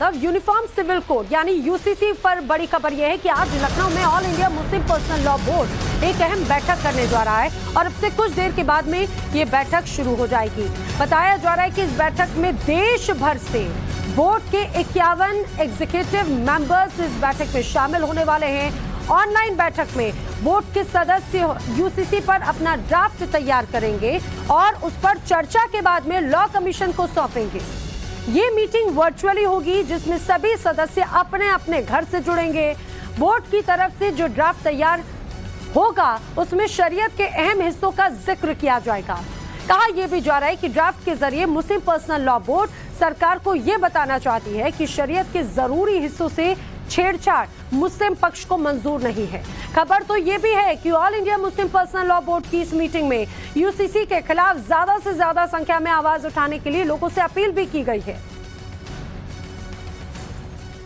Yadav. Uniform civil code यानी UCC पर बड़ी खबर यह है कि आज लखनऊ में all India Muslim personal law board एक अहम बैठक करने जा रहा है और अब से कुछ देर के बाद में ये बैठक शुरू हो जाएगी। बताया जा रहा है कि इस बैठक में देश भर से बोर्ड के 51 एग्जीक्यूटिव मेंबर्स इस बैठक में शामिल होने वाले हैं। ऑनलाइन बैठक में बोर्ड के सदस्य यूसीसी पर अपना ड्राफ्ट तैयार करेंगे और उस पर चर्चा के बाद में लॉ कमीशन को सौंपेंगे। ये मीटिंग वर्चुअली होगी जिसमें सभी सदस्य अपने अपने घर से जुड़ेंगे। बोर्ड की तरफ से जो ड्राफ्ट तैयार होगा उसमें शरीयत के अहम हिस्सों का जिक्र किया जाएगा। कहा यह भी जा रहा है कि ड्राफ्ट के जरिए मुस्लिम पर्सनल लॉ बोर्ड सरकार को यह बताना चाहती है कि शरीयत के जरूरी हिस्सों से छेड़छाड़ मुस्लिम पक्ष को मंजूर नहीं है। खबर तो ये भी है कि all India Muslim personal law board की इस मीटिंग में यूसीसी के खिलाफ ज्यादा से ज्यादा संख्या में आवाज उठाने के लिए लोगों से अपील भी की गई है।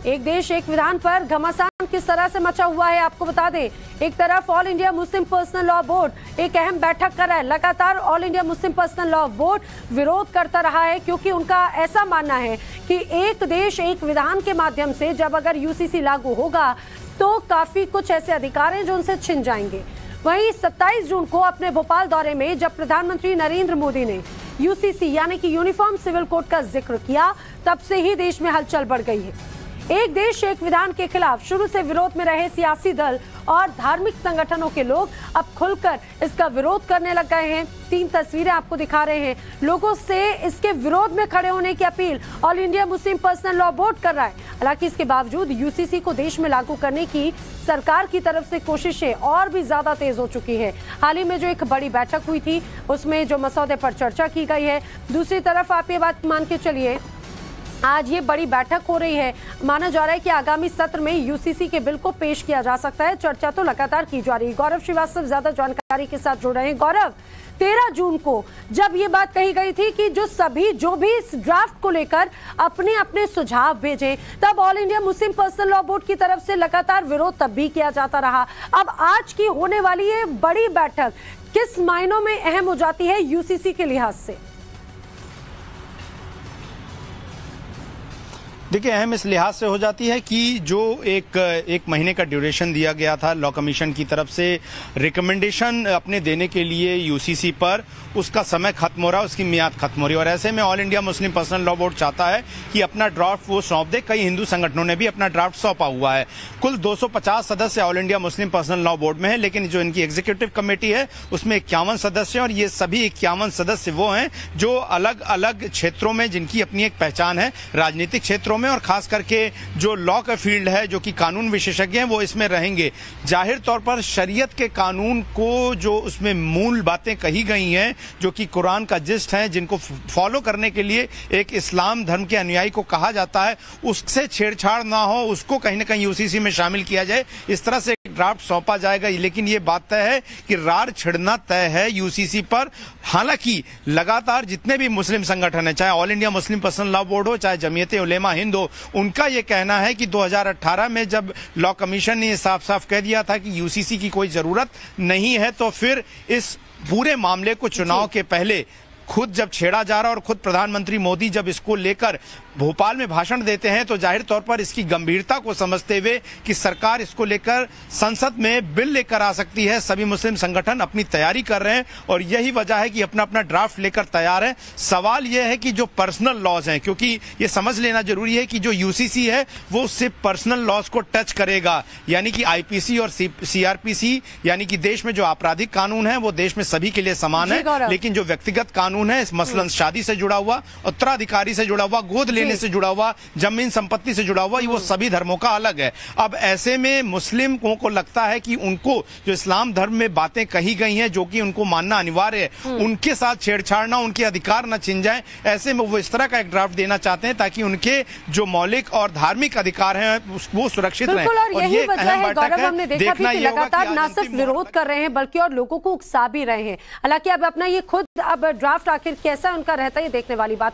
एक देश एक विधान पर घमासान किस तरह से मचा हुआ है आपको बता दें। एक तरफ all India Muslim personal law board एक अहम बैठक कर रहा है। लगातार all India Muslim personal law board विरोध करता रहा है क्योंकि उनका ऐसा मानना है कि एक देश एक विधान के माध्यम से जब अगर यूसीसी लागू होगा तो काफी कुछ ऐसे अधिकार हैं जो उनसे छिन जाएंगे। वहीं 27 जून को अपने भोपाल दौरे में जब प्रधानमंत्री नरेंद्र मोदी ने यूसीसी यानी कि यूनिफॉर्म सिविल कोड का जिक्र किया तब से ही देश में हलचल बढ़ गई है। एक देश एक विधान के खिलाफ शुरू से विरोध में रहे सियासी दल और धार्मिक संगठनों के लोग अब खुलकर इसका विरोध करने लग गए हैं। 3 तस्वीरें आपको दिखा रहे हैं। लोगों से इसके विरोध में खड़े होने की appeal all India Muslim personal law board कर रहा है। हालांकि इसके बावजूद यूसीसी को देश में लागू करने की सरकार की तरफ से कोशिशें और भी ज्यादा तेज हो चुकी है। हाल ही में जो एक बड़ी बैठक हुई थी उसमें जो मसौदे पर चर्चा की गई है। दूसरी तरफ आप ये बात मान के चलिए आज ये बड़ी बैठक हो रही है। माना जा रहा है कि आगामी सत्र में यूसीसी के बिल को पेश किया जा सकता है। चर्चा तो लगातार की जा रही है। गौरव श्रीवास्तव ज्यादा जानकारी के साथ जुड़ रहे हैं। गौरव, 13 जून को जब ये बात कही गई थी कि जो भी इस ड्राफ्ट को लेकर अपने अपने सुझाव भेजें, तब all India Muslim personal law board की तरफ से लगातार विरोध तब भी किया जाता रहा। अब आज की होने वाली ये बड़ी बैठक किस मायनों में अहम हो जाती है यूसीसी के लिहाज से? देखिए, अहम इस लिहाज से हो जाती है कि जो एक महीने का ड्यूरेशन दिया गया था लॉ कमीशन की तरफ से रिकमेंडेशन अपने देने के लिए यूसीसी पर, उसका समय खत्म हो रहा है, उसकी मियाद खत्म हो रही है। और ऐसे में all India Muslim personal law board चाहता है कि अपना ड्राफ्ट वो सौंप दे। कई हिंदू संगठनों ने भी अपना ड्राफ्ट सौंपा हुआ है। कुल 250 सदस्य all India Muslim personal law board में है, लेकिन जो इनकी एग्जीक्यूटिव कमेटी है उसमें 51 सदस्य हैं और ये सभी 51 सदस्य वो हैं जो अलग अलग क्षेत्रों में जिनकी अपनी एक पहचान है राजनीतिक क्षेत्रों में, और खास करके जो लॉ का फील्ड है, जो कि कानून विशेषज्ञ हैं, वो इसमें रहेंगे। जाहिर तौर पर शरीयत के कानून को जो उसमें मूल बातें कही गई हैं, जो कि कुरान का जिस्ट है, जिनको फॉलो करने के लिए एक इस्लाम धर्म के अनुयायी को कहा जाता है, उससे छेड़छाड़ ना हो, उसको कहीं ना कहीं यूसीसी में शामिल किया जाए, इस तरह से ड्राफ्ट सौंपा जाएगा। लेकिन ये बात तय है कि रार छिड़ना तय है यूसीसी पर। हालांकि लगातार जितने भी मुस्लिम संगठन है, चाहे all India Muslim personal law board हो, चाहे जमीयत उलेमा हिंद हो, उनका यह कहना है कि 2018 में जब लॉ कमीशन ने साफ साफ कह दिया था कि यूसीसी की कोई जरूरत नहीं है, तो फिर इस पूरे मामले को चुनाव के पहले खुद जब छेड़ा जा रहा और खुद प्रधानमंत्री मोदी जब इसको लेकर भोपाल में भाषण देते हैं तो जाहिर तौर पर इसकी गंभीरता को समझते हुए कि सरकार इसको लेकर संसद में बिल लेकर आ सकती है, सभी मुस्लिम संगठन अपनी तैयारी कर रहे हैं और यही वजह है कि अपना अपना ड्राफ्ट लेकर तैयार है। सवाल यह है कि जो पर्सनल लॉज हैं, क्योंकि ये समझ लेना जरूरी है कि जो यूसीसी है वो सिर्फ पर्सनल लॉज को टच करेगा, यानी कि आईपीसी और सीआरपीसी, यानी कि देश में जो आपराधिक कानून है वो देश में सभी के लिए समान है, लेकिन जो व्यक्तिगत कानून है, मसलन शादी से जुड़ा हुआ, उत्तराधिकारी से जुड़ा हुआ, गोद लेने से जुड़ा हुआ, जमीन संपत्ति से जुड़ा हुआ, वो सभी धर्मों का अलग है। अब ऐसे में मुस्लिमों को लगता है कि उनको जो इस्लाम धर्म में बातें कही गई हैं, जो कि उनको मानना अनिवार्य है, उनके साथ छेड़छाड़ ना, उनके अधिकार न छिन जाए। ऐसे में वो इस तरह का एक ड्राफ्ट देना चाहते हैं ताकि उनके जो मौलिक और धार्मिक अधिकार हैं वो सुरक्षित रहें। और यही वजह है गौरव, हमने देखा भी कि लगातार न सिर्फ विरोध कर रहे हैं बल्कि और लोगों को उकसा भी रहे हैं। हालांकि अब अपना ये खुद अब ड्राफ्ट आखिर कैसा उनका रहता है ये देखने वाली बात है।